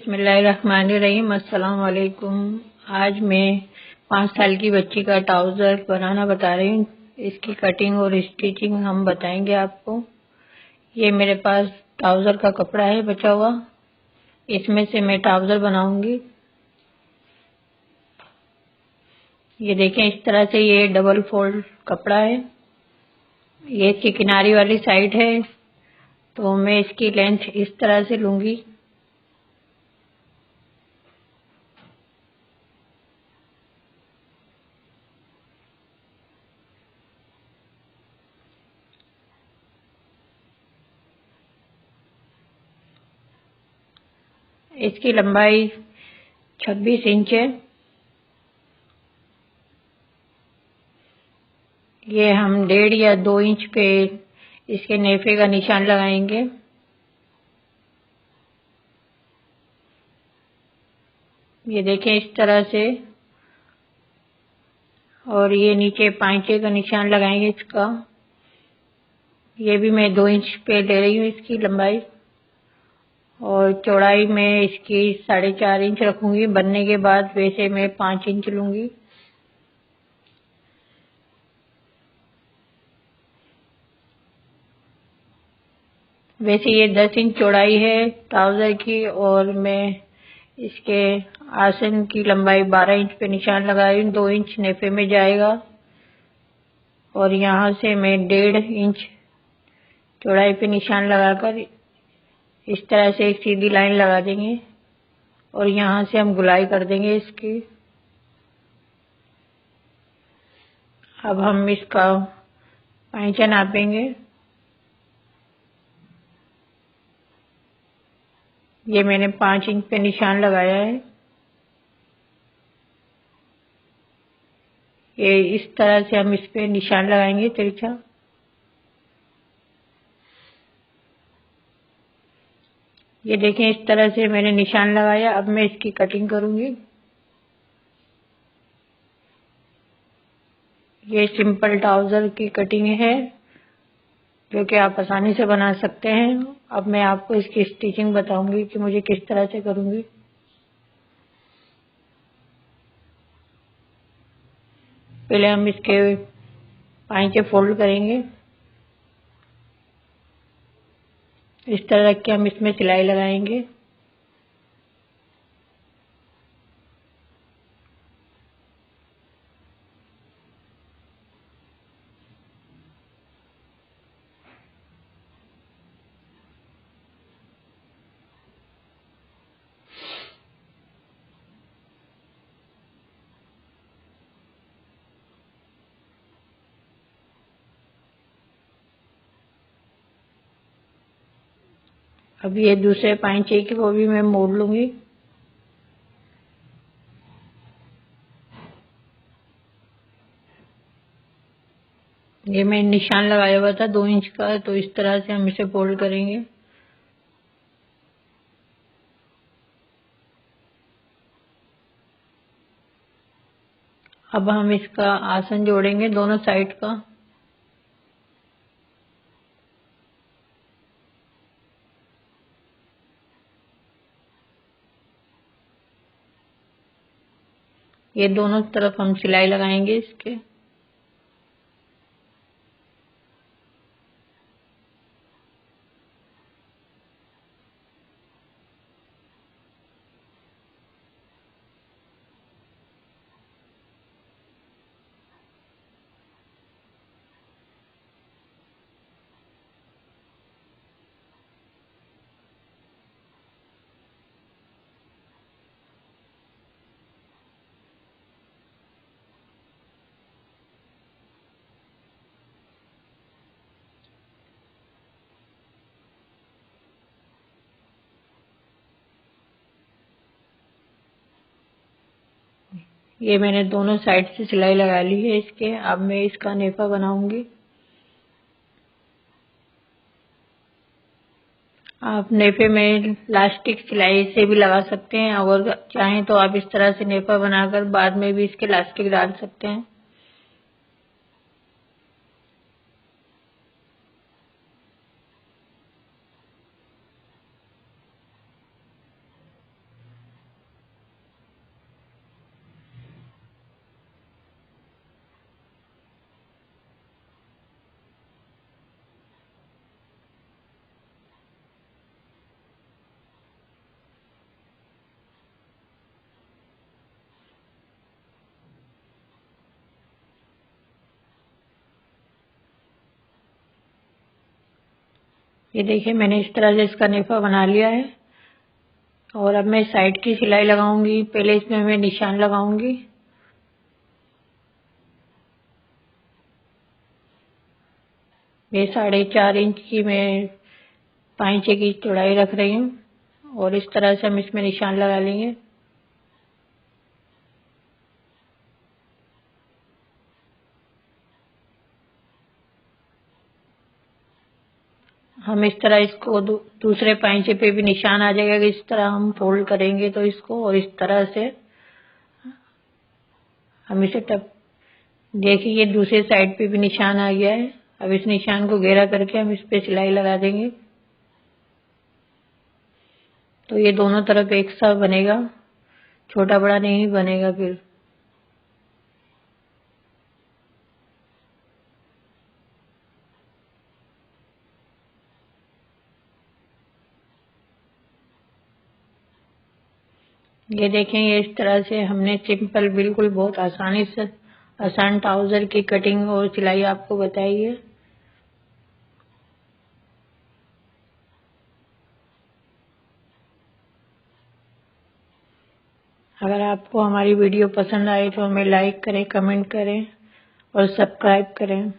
बिस्मिल्लाहिर्रहमानिर्रहीम। अस्सलाम वालेकुम। आज मैं 5 साल की बच्ची का ट्राउज़र बनाना बता रही हूँ। इसकी कटिंग और स्टिचिंग हम बताएंगे आपको। ये मेरे पास ट्राउज़र का कपड़ा है बचा हुआ, इसमें से मैं ट्राउज़र बनाऊंगी। ये देखें, इस तरह से ये डबल फोल्ड कपड़ा है। ये इसकी किनारी वाली साइड है, तो मैं इसकी लेंथ इस तरह से लूंगी। इसकी लंबाई 26 इंच है। ये हम 1.5 या 2 इंच पे इसके नेफे का निशान लगाएंगे। ये देखें, इस तरह से। और ये नीचे पांचे का निशान लगाएंगे इसका। ये भी मैं 2 इंच पे ले रही हूँ इसकी लंबाई। और चौड़ाई में इसकी 4.5 इंच रखूंगी। बनने के बाद वैसे मैं 5 इंच लूंगी। वैसे ये 10 इंच चौड़ाई है ट्राउजर की, और मैं इसके आसन की लंबाई 12 इंच पे निशान लगा रही हूँ। 2 इंच नेफे में जाएगा, और यहाँ से मैं 1.5 इंच चौड़ाई पे निशान लगाकर इस तरह से एक सीधी लाइन लगा देंगे, और यहाँ से हम गुलाई कर देंगे इसकी। अब हम इसका पैंचा नापेंगे। ये मैंने 5 इंच पे निशान लगाया है। ये इस तरह से हम इस पे निशान लगाएंगे तिरछा। ये देखें, इस तरह से मैंने निशान लगाया। अब मैं इसकी कटिंग करूंगी। ये सिंपल ट्राउजर की कटिंग है, जो कि आप आसानी से बना सकते हैं। अब मैं आपको इसकी स्टिचिंग बताऊंगी कि मुझे किस तरह से करूंगी। पहले हम इसके पांचे फोल्ड करेंगे। इस तरह रख के हम इसमें सिलाई लगाएंगे। अब ये दूसरे पांचे की वो भी मैं मोड़ लूंगी। ये मैं निशान लगाया हुआ था 2 इंच का, तो इस तरह से हम इसे फोल्ड करेंगे। अब हम इसका आसन जोड़ेंगे दोनों साइड का। ये दोनों तरफ हम सिलाई लगाएंगे इसके। ये मैंने दोनों साइड से सिलाई लगा ली है इसके। अब मैं इसका नेफा बनाऊंगी। आप नेफे में लास्टिक सिलाई से भी लगा सकते हैं, और चाहें तो आप इस तरह से नेफा बनाकर बाद में भी इसके लास्टिक डाल सकते हैं। ये देखिए मैंने इस तरह से इसका नेफा बना लिया है। और अब मैं साइड की सिलाई लगाऊंगी। पहले इसमें मैं निशान लगाऊंगी। ये 4.5 इंच की मैं पाइचे की चौड़ाई रख रही हूँ और इस तरह से हम इसमें निशान लगा लेंगे। हम इस तरह इसको दूसरे पाइचे पे भी निशान आ जाएगा कि इस तरह हम फोल्ड करेंगे तो इसको, और इस तरह से हम इसे टप। देखिए ये दूसरे साइड पे भी निशान आ गया है। अब इस निशान को घेरा करके हम इस पे सिलाई लगा देंगे तो ये दोनों तरफ एक सा बनेगा, छोटा बड़ा नहीं बनेगा फिर। ये देखें, ये इस तरह से हमने सिंपल, बिल्कुल बहुत आसानी से आसान ट्राउजर की कटिंग और सिलाई आपको बताई है। अगर आपको हमारी वीडियो पसंद आए तो हमें लाइक करें, कमेंट करें और सब्सक्राइब करें।